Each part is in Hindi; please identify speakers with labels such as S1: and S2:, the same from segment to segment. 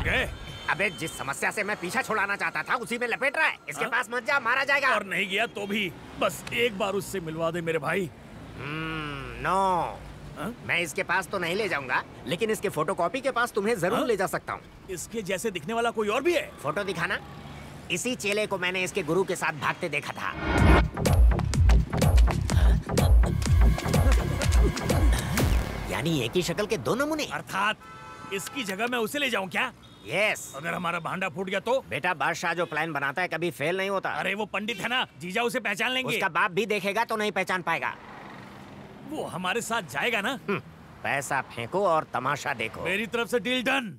S1: गए?
S2: अबे जिस समस्या से मैं पीछा छुड़ाना चाहता था उसी में लपेट रहा है। इसके पास मत जा, मारा जाएगा।
S1: और नहीं गया तो भी बस एक बार उससे मिलवा दे मेरे भाई।
S2: नो, मैं इसके पास तो नहीं ले जाऊंगा, लेकिन इसके फोटोकॉपी के पास तुम्हें जरूर ले जा सकता हूँ।
S1: इसके जैसे दिखने वाला कोई और भी है?
S2: फोटो दिखाना। इसी चेले को मैंने इसके गुरु के साथ भागते देखा था। यानी एक ही शक्ल के दो नमूने।
S1: अर्थात इसकी जगह मैं उसे ले जाऊं क्या?
S2: यस।
S1: अगर हमारा भांडा फूट गया तो?
S2: बेटा, बादशाह जो प्लान बनाता है कभी फेल नहीं होता।
S1: अरे वो पंडित है ना, जीजा उसे पहचान लेंगे।
S2: उसका बाप भी देखेगा तो नहीं पहचान पाएगा।
S1: वो हमारे साथ जाएगा ना?
S2: पैसा फेंको और तमाशा देखो।
S1: मेरी तरफ से डील डन।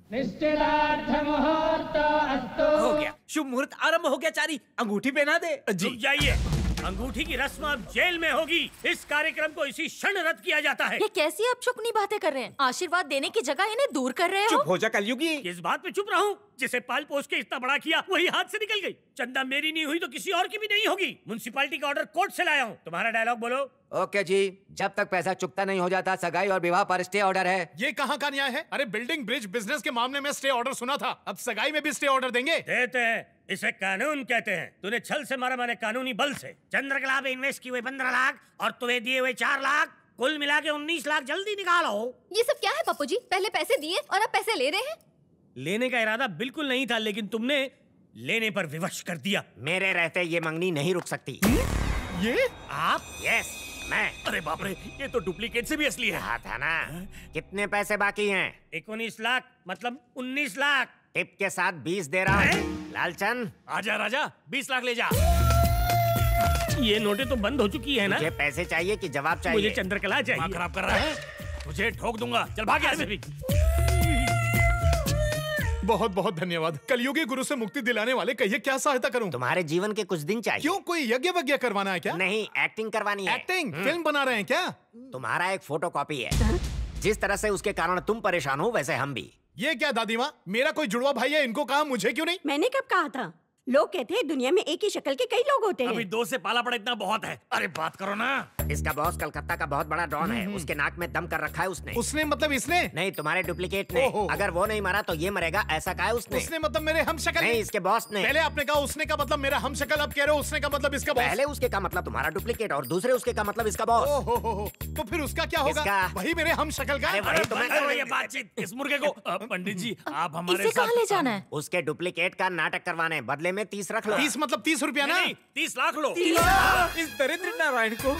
S3: हो गया, शुभ मुहूर्त आरंभ हो गया। चारी, अंगूठी पहना दे।
S1: जी जाइए, अंगूठी की रस्म अब जेल में होगी। इस कार्यक्रम को इसी क्षण रद्द किया जाता है।
S4: ये कैसी अपशकुनी बातें कर रहे हैं? आशीर्वाद देने की जगह इन्हें दूर कर रहे हो।
S3: चुप हो जा कलयुगी।
S1: किस बात पे चुप रहूं? जिसे पाल पोस के इतना बड़ा किया वही हाथ से निकल गई। चंदा मेरी नहीं हुई तो किसी और की भी नहीं होगी। म्युनिसिपैलिटी का ऑर्डर कोर्ट से लाया हूँ। तुम्हारा डायलॉग बोलो।
S5: ओके जी, जब तक पैसा चुकता नहीं हो जाता सगाई और विवाह पर स्टे ऑर्डर है।
S6: ये कहाँ का न्याय है? अरे बिल्डिंग ब्रिज बिजनेस के मामले में स्टे ऑर्डर सुना था, अब सगाई में भी स्टे ऑर्डर देंगे?
S1: देते हैं, इसे कानून कहते हैं। तूने छल से मारा मैंने कानूनी बल से। चंद्रकला पे इन्वेस्ट किए हुए 15 लाख और तुम्हें दिए हुए 4 लाख, कुल मिला के 19 लाख। जल्दी निकालो।
S4: ये सब क्या है पप्पू जी? पहले पैसे दिए और अब पैसे ले रहे हैं।
S1: लेने का इरादा बिल्कुल नहीं था, लेकिन तुमने लेने पर विवश कर दिया।
S2: मेरे रहते ये मंगनी नहीं रुक सकती।
S6: ये
S1: आप?
S2: यस, मैं।
S1: अरे बाप रे, ये तो डुप्लीकेट से भी असली है।
S2: हाँ था ना। कितने पैसे बाकी हैं?
S1: 19 लाख, मतलब 19 लाख।
S2: टिप के साथ 20 दे रहा हूँ। लालचंद,
S1: आजा राजा, 20 लाख ले जा। ये नोटें तो बंद हो चुकी है ना?
S2: मुझे पैसे चाहिए कि जवाब चाहिए?
S1: मुझे चंद्रकला चाहिए। खराब कर रहा है, तुझे ठोक दूंगा। चल भाग यहाँ से।
S6: बहुत बहुत धन्यवाद। कलयुगी गुरु से मुक्ति दिलाने वाले, कहिए क्या सहायता करूं?
S2: तुम्हारे जीवन के कुछ दिन चाहिए।
S6: क्यों, कोई यज्ञ वज्ञ करवाना है क्या?
S2: नहीं, एक्टिंग करवानी है।
S6: एक्टिंग? फिल्म बना रहे हैं क्या?
S2: तुम्हारा एक फोटोकॉपी है। जिस तरह से उसके कारण तुम परेशान हो वैसे हम भी।
S6: ये क्या दादी माँ, मेरा कोई जुड़वा भाई है, इनको कहा, मुझे क्यों नहीं?
S7: मैंने कब कहा था? लोग कहते हैं दुनिया में एक ही शक्ल के कई लोग होते हैं।
S1: अभी 2 से पाला पड़ा इतना बहुत है। अरे बात करो ना।
S2: इसका बॉस कलकत्ता का बहुत बड़ा डॉन है। उसके नाक में दम कर रखा है उसने।
S6: उसने मतलब इसने?
S2: नहीं, तुम्हारे डुप्लीकेट ने। अगर वो नहीं मारा तो ये मरेगा, ऐसा कहा है उसने।
S6: उसने मतलब मेरे हम शक्ल?
S2: नहीं, इसके बॉस ने।
S6: पहले आपने कहा उसने का मतलब मेरा हम शक्ल, अब कह रहे हो उसने का मतलब इसका बॉस।
S2: पहले उसके का मतलब तुम्हारा डुप्लीकेट और दूसरे उसके का मतलब इसका बॉस।
S6: ओहो, तो फिर उसका क्या होगा? वही मेरे हम शक्ल का।
S1: अरे बातचीत इस मुर्गे को। पंडित जी, आप हमारे
S4: इसे कहाँ ले जाना है?
S2: उसके डुप्लीकेट का नाटक करवाने, बदले में 30 रख लो।
S6: 30 मतलब 30 रुपया ना?
S1: 30 लाख लो।
S3: इस दरिद्र नारायण को।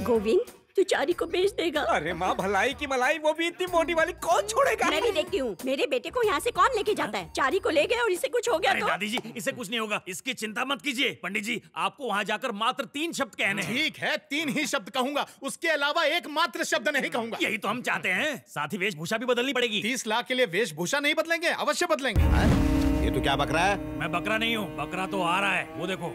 S7: गोविंद, तू चारी को बेच देगा?
S3: अरे माँ, भलाई की मलाई, वो भी इतनी मोटी वाली कौन छोड़ेगा?
S7: मैं भी देखती हूँ। मेरे बेटे को यहाँ से कौन लेके जाता है? चारी को ले गए और इसे कुछ हो गया तो?
S1: दादी जी, इसे कुछ नहीं होगा, इसकी चिंता मत कीजिए। पंडित जी, आपको वहाँ जाकर मात्र 3 शब्द कहने हैं।
S6: ठीक है, 3 ही शब्द कहूंगा, उसके अलावा एक मात्र शब्द नहीं कहूंगा।
S1: यही तो हम चाहते हैं। साथ ही वेशभूषा भी बदलनी पड़ेगी।
S6: 30 लाख के लिए वेशभूषा नहीं बदलेंगे? अवश्य बदलेंगे।
S8: ये तो क्या बकरा है?
S1: मैं बकरा नहीं हूँ, बकरा तो आ रहा है, वो देखो।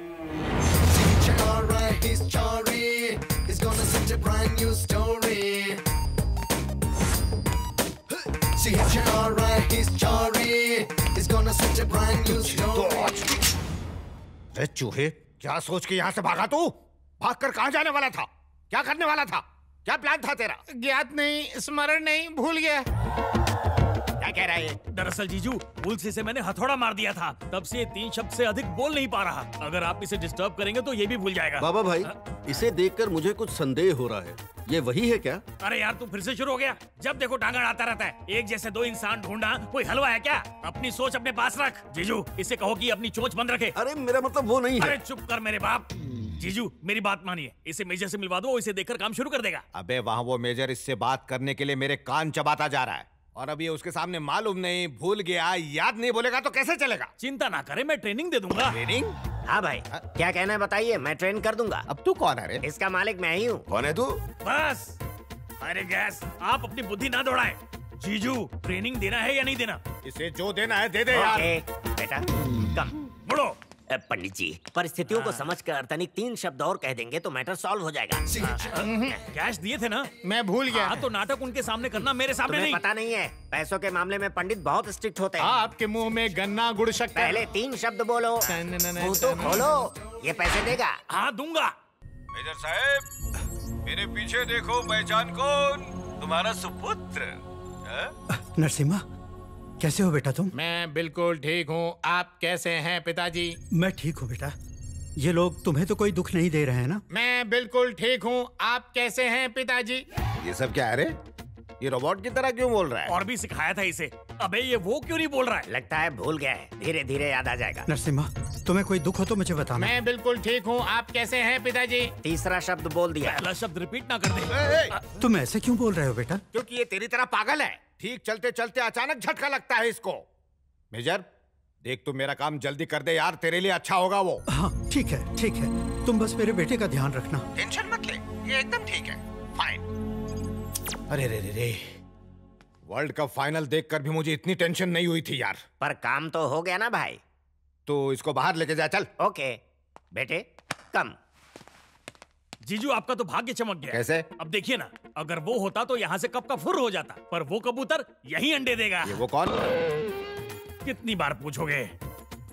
S8: चूहे, क्या सोच के यहाँ से भागा तू? भागकर कहाँ जाने वाला था? क्या करने वाला था? क्या प्लान था तेरा?
S6: ज्ञात नहीं, स्मरण नहीं, भूल गया।
S2: क्या कह रहा है?
S1: दरअसल जीजू, भूल से इसे मैंने हथौड़ा मार दिया था, तब से 3 शब्द से अधिक बोल नहीं पा रहा। अगर आप इसे डिस्टर्ब करेंगे तो ये भी भूल जाएगा।
S9: बाबा भाई, इसे देखकर मुझे कुछ संदेह हो रहा है। ये वही है क्या?
S1: अरे यार, तू फिर से शुरू हो गया। जब देखो टांगा आता रहता है। एक जैसे 2 इंसान ढूंढना कोई हलवा है क्या? अपनी सोच अपने पास रख। जीजू, इसे कहो कि अपनी चोंच बंद रखे।
S9: अरे मेरा मतलब वो नहीं है।
S1: अरे चुप कर मेरे बाप। जीजू, मेरी बात मानिए, इसे मेजर से मिलवा दो, इसे देखकर काम शुरू कर देगा।
S8: अबे वहाँ वो मेजर इससे बात करने के लिए मेरे कान चबाता जा रहा है, और अब ये उसके सामने मालूम नहीं, भूल गया, याद नहीं, बोलेगा तो कैसे चलेगा?
S1: चिंता ना करे, मैं ट्रेनिंग दे दूंगा।
S8: ट्रेनिंग?
S2: हाँ भाई, क्या कहना है बताइए, मैं ट्रेन कर दूंगा।
S8: अब तू कौन है रे?
S2: इसका मालिक मैं ही हूँ।
S8: कौन है तू?
S1: बस, अरे गैस, आप अपनी बुद्धि ना दौड़ाएं। जीजू, ट्रेनिंग देना है या नहीं देना?
S8: इसे जो देना है दे दे यार।
S2: बेटा कम
S1: बढ़ो।
S2: पंडित जी, परिस्थितियों को समझकर तनिक 3 शब्द और कह देंगे तो मैटर सॉल्व हो जाएगा।
S1: कैश दिए थे ना?
S6: मैं भूल गया।
S1: तो नाटक उनके सामने करना, मेरे सामने नहीं।
S2: पता नहीं है, पैसों के मामले में पंडित बहुत स्ट्रिक्ट होते हैं।
S6: आपके मुंह में गन्ना गुड़ शक्कर।
S2: पहले 3 शब्द बोलो, मुंह तो खोलो। ये पैसे देगा?
S1: हाँ दूंगा।
S10: मेजर साहब, मेरे पीछे देखो, पहचान कौन? तुम्हारा सुपुत्र।
S5: नरसिम्हा,
S11: कैसे हो बेटा तुम?
S6: मैं बिल्कुल ठीक हूँ। आप कैसे हैं पिताजी?
S11: मैं ठीक हूँ बेटा। ये लोग तुम्हें तो कोई दुख नहीं दे रहे हैं ना?
S6: मैं बिल्कुल ठीक हूँ। आप कैसे हैं पिताजी?
S8: ये सब क्या है रे? ये रोबोट की तरह क्यों बोल रहा है?
S3: और भी सिखाया था इसे। अबे ये वो क्यों नहीं बोल रहा है?
S2: लगता है भूल गया है, धीरे धीरे याद आ जाएगा।
S11: नरसिम्हा, तुम्हें कोई दुख हो तो मुझे बताना।
S6: मैं बिल्कुल ठीक हूँ। आप कैसे हैं पिताजी?
S2: तीसरा शब्द बोल दिया।
S3: पहला शब्द रिपीट ना कर दे।
S11: तुम ऐसे क्यों बोल रहे हो बेटा?
S8: क्योंकि ये तेरी तरह पागल है। ठीक चलते चलते अचानक झटका लगता है इसको। मेजर, देख तू मेरा काम जल्दी कर दे यार, तेरे लिए अच्छा होगा वो।
S11: हाँ ठीक है ठीक है, तुम बस मेरे बेटे का ध्यान रखना।
S8: टेंशन मत ले, ये एकदम ठीक है। फाइन। अरे रे रे रे, वर्ल्ड कप फाइनल देखकर भी मुझे इतनी टेंशन नहीं हुई थी यार।
S2: पर काम तो हो गया ना भाई।
S8: तो इसको बाहर लेके जा चल।
S2: ओके बेटे, कम।
S3: जीजू आपका तो भाग्य चमक गया।
S8: कैसे?
S3: अब देखिए ना, अगर वो होता तो यहाँ से कब का फुर हो जाता, पर वो कबूतर यही अंडे देगा।
S8: ये वो कौन?
S3: कितनी बार पूछोगे?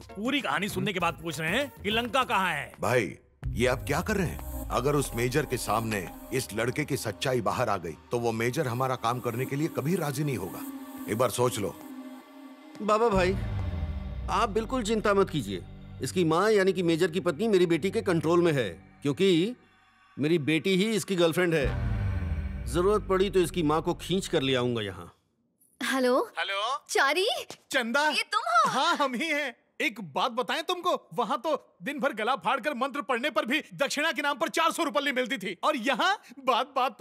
S3: पूरी कहानी सुनने के बाद पूछ रहे हैं कि लंका कहाँ है।
S12: भाई ये आप क्या कर रहे हैं? अगर उस मेजर के सामने इस लड़के की सच्चाई बाहर आ गई तो वो मेजर हमारा काम करने के लिए कभी राजी नहीं होगा। एक बार सोच लो।
S9: बाबा भाई, आप बिल्कुल चिंता मत कीजिए। इसकी माँ यानी कि मेजर की पत्नी मेरी बेटी के कंट्रोल में है, क्योंकि मेरी बेटी ही इसकी गर्लफ्रेंड है। जरूरत पड़ी तो इसकी माँ को खींच कर ले आऊंगा यहाँ।
S13: हेलो
S6: हेलो
S13: चारी,
S6: चंदा,
S13: ये तुम हो?
S6: हाँ हम ही हैं। एक बात बताएं तुमको, वहाँ तो दिन भर गला फाड़कर मंत्र पढ़ने पर भी दक्षिणा के नाम पर 400 रुपये मिलती थी, और यहाँ बात बात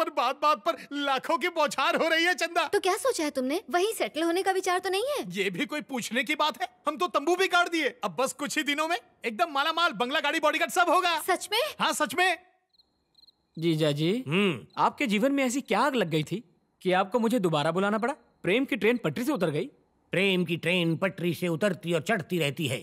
S6: पर लाखों की बौछार हो रही है। चंदा,
S13: तो क्या सोचा है तुमने? वहीं सेटल होने का विचार तो नहीं है?
S6: ये भी कोई पूछने की बात है? हम तो तंबू भी काट दिए। अब बस कुछ ही दिनों में एकदम माला माल, बंगला, गाड़ी, बॉडीगार्ड सब होगा।
S13: सच में?
S6: हाँ सच में।
S14: जीजा जी, आपके जीवन में ऐसी क्या आग लग गई थी कि आपको मुझे दोबारा बुलाना पड़ा? प्रेम की ट्रेन पटरी से उतर गई?
S1: प्रेम की ट्रेन पटरी से उतरती और चढ़ती रहती है।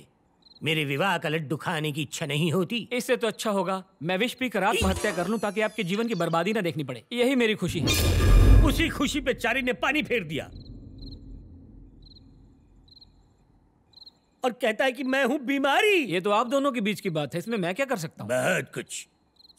S1: मेरे विवाह का लड्डू खाने की इच्छा नहीं होती।
S14: इससे तो अच्छा होगा मैं विष पीकर आत्महत्या कर लूं, ताकि आपके जीवन की बर्बादी ना देखनी पड़े। यही मेरी खुशी है।
S1: उसी खुशी पे चारी ने पानी फेर दिया और कहता है कि मैं हूँ बीमारी।
S14: ये तो आप दोनों के बीच की बात है, इसमें मैं क्या कर सकता हूँ?
S1: बहुत कुछ।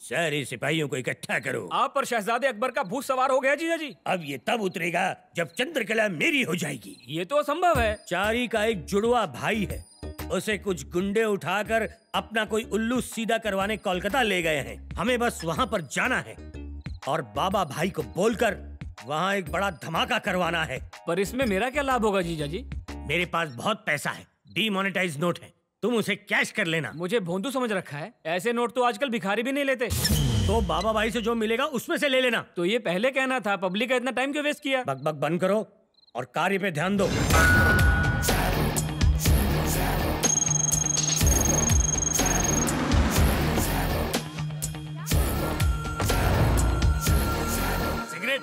S1: सारे सिपाहियों को इकट्ठा करो।
S14: आप पर शहजादे अकबर का भूत सवार हो गया जीजा जी।
S1: अब ये तब उतरेगा जब चंद्रकला मेरी हो जाएगी।
S14: ये तो असंभव है।
S1: चारी का एक जुड़वा भाई है, उसे कुछ गुंडे उठाकर अपना कोई उल्लू सीधा करवाने कोलकाता ले गए हैं। हमें बस वहाँ पर जाना है और बाबा भाई को बोलकर वहाँ एक बड़ा धमाका करवाना है।
S14: पर इसमें मेरा क्या लाभ होगा जीजा जी?
S1: मेरे पास बहुत पैसा है, डीमोनेटाइज नोट है, तुम उसे कैश कर लेना।
S14: मुझे भोंदू समझ रखा है? ऐसे नोट तो आजकल भिखारी भी नहीं लेते।
S1: तो बाबा भाई से जो मिलेगा उसमें से ले लेना।
S14: तो ये पहले कहना था, पब्लिक का इतना टाइम क्यों वेस्ट किया?
S1: बक बक बंद करो और कार्य पे ध्यान दो।
S3: सिगरेट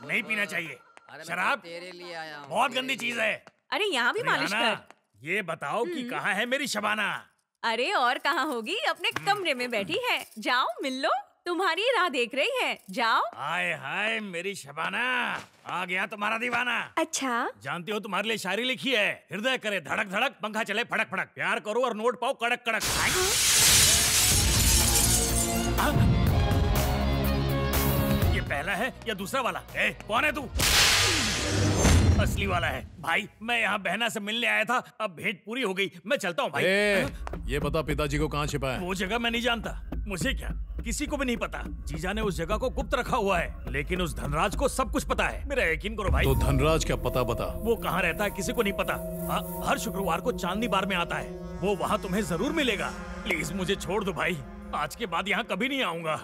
S3: नहीं पीना चाहिए। शराब
S5: तेरे लिए आया हूं।
S3: बहुत गंदी चीज है।
S7: अरे यहाँ भी मालिश कर।
S3: ये बताओ कि कहाँ है मेरी शबाना?
S7: अरे और कहाँ होगी, अपने कमरे में बैठी है। जाओ मिल लो, तुम्हारी राह देख रही है। जाओ।
S3: हाय हाय मेरी शबाना, आ गया तुम्हारा दीवाना।
S7: अच्छा,
S3: जानती हो तुम्हारे लिए शायरी लिखी है। हृदय करे धड़क धड़क, पंखा चले फड़क फड़क, प्यार करो और नोट पाओ कड़क कड़क। ये पहला है या दूसरा वाला? कौन है तू? असली वाला है भाई। मैं यहाँ बहना से मिलने आया था, अब भेंट पूरी हो गई, मैं चलता हूँ भाई।
S6: ये बता पिताजी को कहाँ छिपा है?
S3: वो जगह मैं नहीं जानता। मुझे क्या, किसी को भी नहीं पता। जीजा ने उस जगह को गुप्त रखा हुआ है, लेकिन उस धनराज को सब कुछ पता है। मेरा यकीन करो भाई।
S6: तो धनराज क्या पता बता?
S3: वो कहाँ रहता है किसी को नहीं पता। हर शुक्रवार को चांदनी बार में आता है। वो वहाँ तुम्हें जरूर मिलेगा। प्लीज मुझे छोड़ दो भाई, आज के बाद यहाँ कभी नहीं आऊंगा।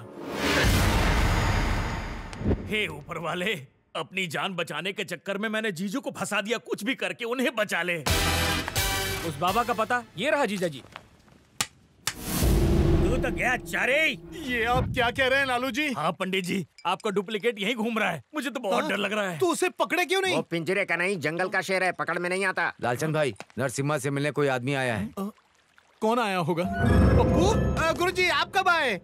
S3: हे ऊपर वाले, अपनी जान बचाने के चक्कर में मैंने जीजू को फंसा दिया। कुछ भी करके उन्हें बचा ले।
S14: उस बाबा का पता ये रहा जीजा जी।
S1: तू तो गया चारे।
S6: ये आप क्या कह रहे हैं लालू जी?
S3: हाँ पंडित जी, आपका डुप्लीकेट यहीं घूम रहा है। मुझे तो बहुत डर लग रहा है।
S6: तो उसे पकड़े क्यों नहीं?
S2: वो पिंजरे का नहीं, जंगल का शेर है, पकड़ में नहीं आता।
S5: लालचंद भाई, नरसिम्हा से मिलने कोई आदमी आया है।
S6: कौन आया होगा? पप्पू? गुरुजी आप कब आए?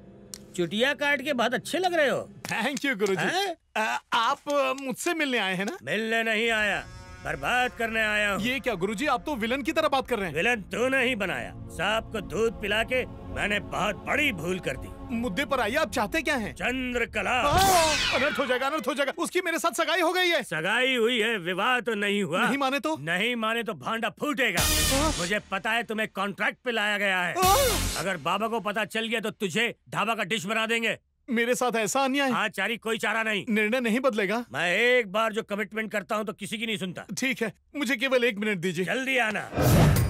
S1: चुटिया काट के बहुत अच्छे लग रहे हो।
S6: थैंक यू गुरुजी। आप मुझसे मिलने आए हैं ना?
S1: मिलने नहीं आया, बर्बाद करने आया हूँ।
S6: ये क्या गुरुजी, आप तो विलन की तरह बात कर रहे हैं।
S1: विलन तू नहीं बनाया। सांप को दूध पिला के मैंने बहुत बड़ी भूल कर दी।
S6: मुद्दे पर आइए, आप चाहते क्या हैं?
S1: चंद्रकला।
S6: अनर्थ हो जाएगा, अनर्थ हो जाएगा। उसकी मेरे साथ सगाई हो गई है।
S1: सगाई हुई है, विवाह तो नहीं हुआ।
S6: नहीं माने तो?
S1: नहीं माने तो भांडा फूटेगा। मुझे पता है तुम्हें कॉन्ट्रैक्ट पे लाया गया है। अगर बाबा को पता चल गया तो तुझे ढाबा का डिश बना देंगे।
S6: मेरे साथ ऐसा अन्याय?
S1: हाँ चारी, कोई चारा नहीं।
S6: निर्णय नहीं बदलेगा?
S1: मैं एक बार जो कमिटमेंट करता हूँ तो किसी की नहीं सुनता।
S6: ठीक है, मुझे केवल 1 मिनट दीजिए।
S1: जल्दी आना।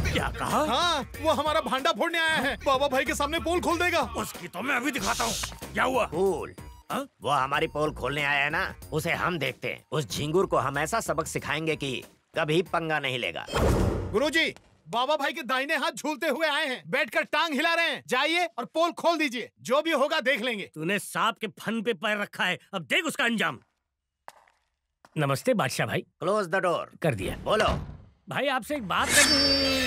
S1: क्या कहा?
S6: हाँ, वो हमारा भांडा फोड़ने आया है। बाबा भाई के सामने पोल खोल देगा।
S3: उसकी तो मैं अभी दिखाता हूँ। क्या हुआ?
S2: पोल? वो हमारी पोल खोलने आया है ना, उसे हम देखते हैं। उस झिंगुर को हम ऐसा सबक सिखाएंगे कि कभी पंगा नहीं लेगा।
S6: गुरुजी, बाबा भाई के दाहिने हाथ झूलते हुए आए हैं, बैठकर टांग हिला रहे हैं। जाइए और पोल खोल दीजिए, जो भी होगा देख लेंगे।
S1: तूने सांप के फन पे पैर रखा है, अब देख उसका अंजाम। नमस्ते बादशाह भाई।
S2: Close the door.
S1: कर दिया।
S2: बोलो
S1: भाई, आपसे एक बात करनी।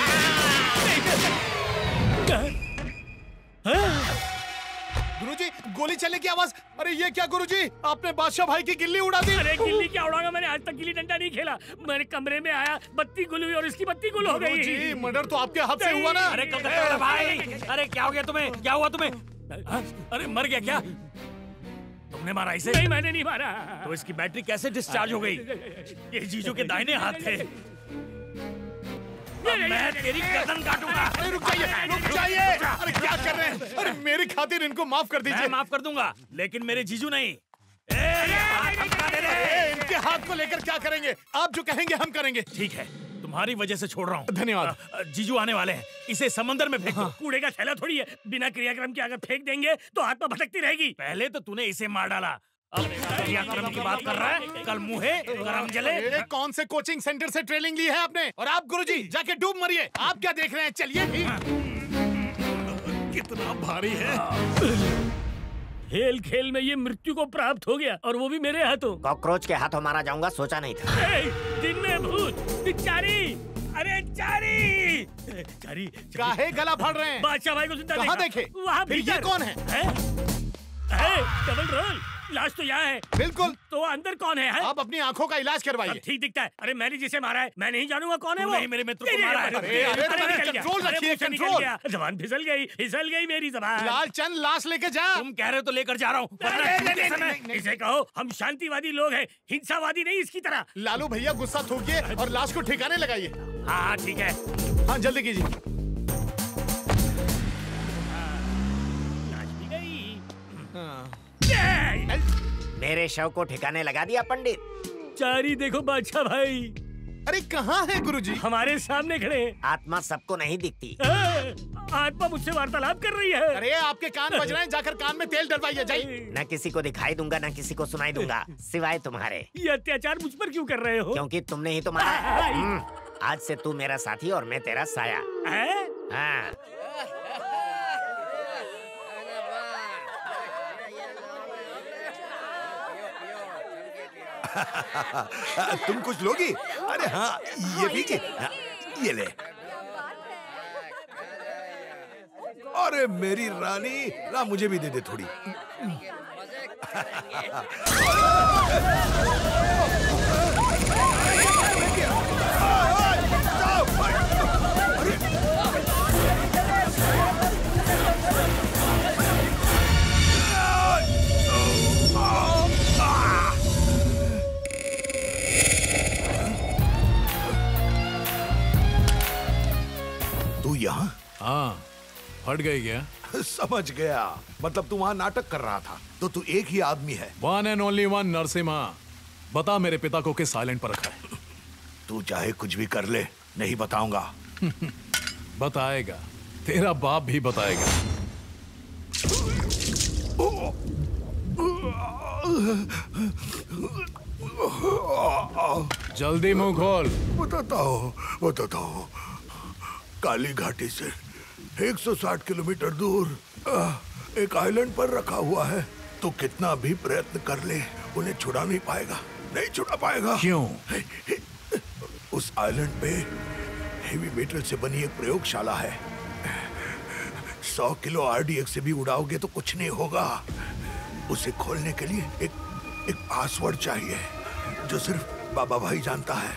S6: गुरुजी, गोली चलने की आवाज। अरे ये क्या गुरुजी, आपने बादशाह भाई की गिल्ली उड़ा दी।
S1: अरे गिल्ली क्या उड़ाऊंगा, मैंने आज तक गिल्ली डंडा नहीं खेला। मेरे कमरे में आया, बत्ती गुल हुई और इसकी बत्ती गुल हो गई।
S6: गुरुजी, मर्डर तो आपके हाथ से हुआ ना।
S3: अरे कलकत्ता भाई, अरे क्या हो गया तुम्हें? क्या हुआ तुम्हें? अरे मर गया क्या? तुमने मारा इसे?
S1: नहीं, मैंने नहीं मारा।
S3: तो इसकी बैटरी कैसे डिस्चार्ज हो गई? ये जीजू के दाहिने हाथ थे। मैं तेरी गर्दन काटूंगा।
S6: अरे रुक जाइए, रुक जाइए। अरे क्या कर रहे हैं? अरे मेरी खातिर इनको माफ कर दीजिए।
S3: मैं माफ कर दूंगा, लेकिन मेरे जीजू नहीं।
S6: इनके हाथ को लेकर क्या करेंगे? आप जो कहेंगे हम करेंगे।
S3: ठीक है, तुम्हारी वजह से छोड़ रहा हूँ।
S6: धन्यवाद।
S3: जीजू आने वाले हैं, इसे समंदर में फेंक दो।
S1: कूड़े का थैला थोड़ी है, बिना क्रियाक्रम के अगर फेंक देंगे तो आत्मा भटकती रहेगी।
S3: पहले तो तूने इसे मार डाला, अब क्रियाक्रम की बात कर रहा है। कल मुहे गरम जले।
S6: कौन से कोचिंग सेंटर से ट्रेनिंग ली है आपने? और आप गुरुजी जाके डूब मरिए। आप क्या देख रहे हैं? चलिए भी।
S3: कितना भारी है।
S1: खेल खेल में ये मृत्यु को प्राप्त हो गया, और वो भी मेरे हाथों।
S2: कॉकरोच के हाथों मारा जाऊंगा सोचा नहीं था।
S1: दिन में भूत चारी। अरे चारी, चारी
S6: काहे गला फाड़ रहे हैं?
S1: बादशाह भाई को जिंदा
S6: कहाँ देखे?
S1: वहाँ
S6: फिर ये कौन है?
S1: Double role. लाश तो यहाँ है।
S6: बिल्कुल।
S1: तो अंदर कौन है?
S6: आप अपनी आंखों का इलाज करवाइए।
S1: ठीक दिखता है। अरे मैंने जिसे मारा है, मैं नहीं जानूंगा कौन है वो।
S3: नहीं, मेरे मित्र को मारा है।
S6: कंट्रोल रखिए, कंट्रोल।
S1: जबान फिसल गई मेरी जबान।
S6: लालचंद, लाश लेके जा।
S3: तुम कह रहे हो तो लेकर जा रहा हूँ।
S1: इसे कहो हम शांतिवादी लोग हैं, हिंसावादी नहीं इसकी तरह।
S6: लालू भैया गुस्सा थूकिए और लाश को ठिकाने लगाइए।
S1: हाँ ठीक है।
S6: हाँ जल्दी कीजिए।
S1: लाश भी गई।
S2: मेरे शव को ठिकाने लगा दिया पंडित।
S1: चारी देखो बादशाह भाई।
S6: अरे कहाँ है गुरुजी?
S1: हमारे सामने खड़े।
S2: आत्मा सबको नहीं दिखती।
S1: आत्मा मुझसे वार्तालाप कर रही है।
S6: अरे आपके कान बज रहे हैं, जाकर कान में तेल डलवाइए। जाइए।
S2: न किसी को दिखाई दूंगा, न किसी को सुनाई दूंगा, सिवाय तुम्हारे।
S1: ये अत्याचार मुझ पर क्यों कर रहे हो?
S2: क्योंकि तुमने ही तो मारा। आज से तू मेरा साथी और मैं तेरा साया। हाँ।
S12: तुम कुछ लोगी? अरे हाँ, ये पीजिए। ये ले। अरे मेरी रानी, ला मुझे भी दे दे थोड़ी। तू यहाँ?
S6: हाँ, फट गई क्या?
S12: समझ गया, मतलब तू वहाँ नाटक कर रहा था। तो तू एक ही आदमी है।
S6: One and only one Narasimha. बता मेरे पिता को किस साइलेंट पर रखा है?
S12: तू चाहे कुछ भी कर ले, नहीं बताऊंगा।
S6: बताएगा, तेरा बाप भी बताएगा। जल्दी मुंह खोल।
S12: बताता हूँ। काली घाटी से 160 किलोमीटर दूर एक आइलैंड पर रखा हुआ है। तो कितना भी प्रयत्न कर ले, उन्हें छुड़ा नहीं पाएगा, नहीं छुड़ा पाएगा।
S6: क्यों?
S12: उस आइलैंड पे हेवी मेटल से बनी एक प्रयोगशाला है। 100 किलो RDX से भी उड़ाओगे तो कुछ नहीं होगा। उसे खोलने के लिए एक पासवर्ड चाहिए जो सिर्फ बाबा भाई जानता है।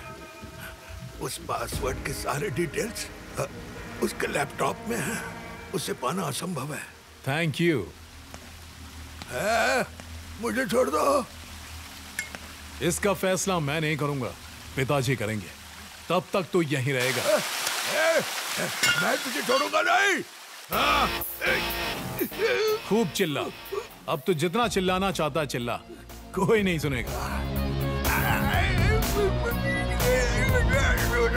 S12: उस पासवर्ड के सारे डिटेल्स उसके लैपटॉप में है। उसे पाना असंभव है।
S6: Thank you.
S12: मुझे छोड़ दो।
S6: इसका फैसला मैं नहीं करूंगा, पिताजी करेंगे। तब तक तू यहीं रहेगा।
S12: मैं तुझे छोड़ूंगा नहीं।
S6: खूब चिल्ला। अब तू जितना चिल्लाना चाहता चिल्ला, कोई नहीं सुनेगा।